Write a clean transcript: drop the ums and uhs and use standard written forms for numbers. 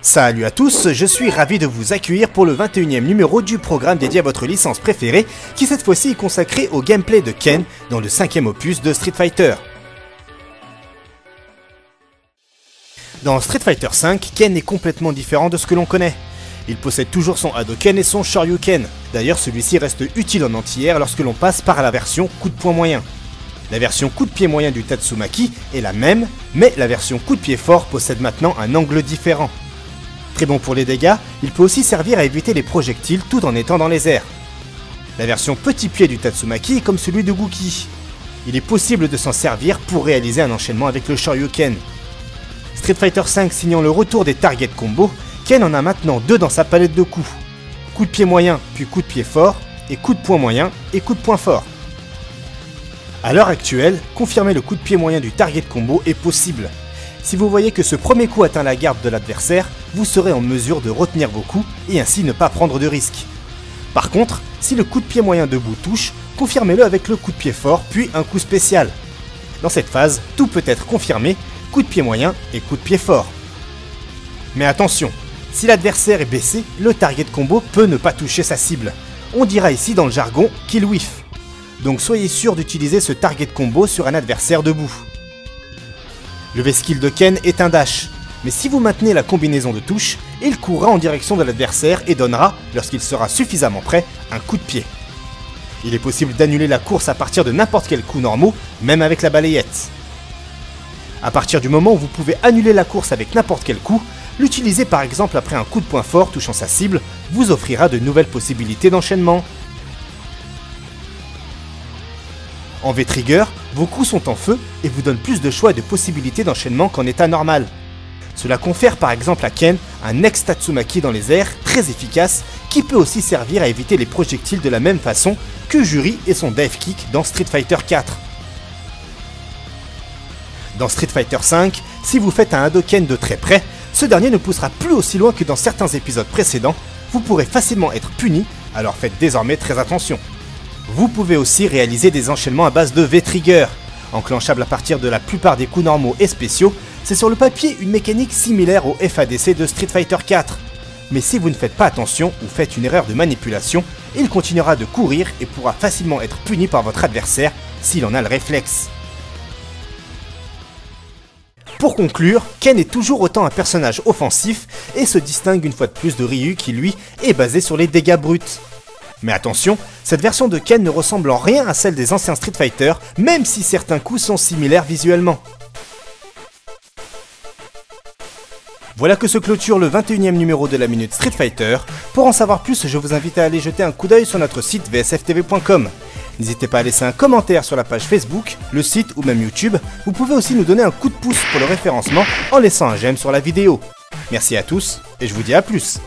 Salut à tous, je suis ravi de vous accueillir pour le 21e numéro du programme dédié à votre licence préférée, qui cette fois-ci est consacré au gameplay de Ken dans le 5e opus de Street Fighter. Dans Street Fighter V, Ken est complètement différent de ce que l'on connaît. Il possède toujours son Hadoken et son Shoryuken. D'ailleurs, celui-ci reste utile en anti-air lorsque l'on passe par la version coup de poing moyen. La version coup de pied moyen du Tatsumaki est la même, mais la version coup de pied fort possède maintenant un angle différent. Très bon pour les dégâts, il peut aussi servir à éviter les projectiles tout en étant dans les airs. La version petit pied du Tatsumaki est comme celui de Gouki. Il est possible de s'en servir pour réaliser un enchaînement avec le Shoryuken. Street Fighter V signant le retour des target combos, Ken en a maintenant deux dans sa palette de coups. Coup de pied moyen puis coup de pied fort, et coup de poing moyen et coup de poing fort. A l'heure actuelle, confirmer le coup de pied moyen du target combo est possible. Si vous voyez que ce premier coup atteint la garde de l'adversaire, vous serez en mesure de retenir vos coups et ainsi ne pas prendre de risques. Par contre, si le coup de pied moyen debout touche, confirmez-le avec le coup de pied fort puis un coup spécial. Dans cette phase, tout peut être confirmé, coup de pied moyen et coup de pied fort. Mais attention, si l'adversaire est baissé, le target combo peut ne pas toucher sa cible. On dira ici dans le jargon kill whiff. Donc soyez sûr d'utiliser ce target combo sur un adversaire debout. Le V-skill de Ken est un dash, mais si vous maintenez la combinaison de touches, il courra en direction de l'adversaire et donnera, lorsqu'il sera suffisamment prêt, un coup de pied. Il est possible d'annuler la course à partir de n'importe quel coup normaux, même avec la balayette. À partir du moment où vous pouvez annuler la course avec n'importe quel coup, l'utiliser par exemple après un coup de poing fort touchant sa cible vous offrira de nouvelles possibilités d'enchaînement. En V-Trigger, vos coups sont en feu et vous donnent plus de choix et de possibilités d'enchaînement qu'en état normal. Cela confère par exemple à Ken un ex-Tatsumaki dans les airs très efficace qui peut aussi servir à éviter les projectiles de la même façon que Juri et son dive kick dans Street Fighter 4. Dans Street Fighter V, si vous faites un Hadoken de très près, ce dernier ne poussera plus aussi loin que dans certains épisodes précédents, vous pourrez facilement être puni, alors faites désormais très attention. Vous pouvez aussi réaliser des enchaînements à base de V-Trigger. Enclenchable à partir de la plupart des coups normaux et spéciaux, c'est sur le papier une mécanique similaire au FADC de Street Fighter 4. Mais si vous ne faites pas attention ou faites une erreur de manipulation, il continuera de courir et pourra facilement être puni par votre adversaire s'il en a le réflexe. Pour conclure, Ken est toujours autant un personnage offensif et se distingue une fois de plus de Ryu qui lui est basé sur les dégâts bruts. Mais attention, cette version de Ken ne ressemble en rien à celle des anciens Street Fighter, même si certains coups sont similaires visuellement. Voilà que se clôture le 21e numéro de la Minute Street Fighter. Pour en savoir plus, je vous invite à aller jeter un coup d'œil sur notre site vsftv.com. N'hésitez pas à laisser un commentaire sur la page Facebook, le site ou même YouTube. Vous pouvez aussi nous donner un coup de pouce pour le référencement en laissant un j'aime sur la vidéo. Merci à tous et je vous dis à plus.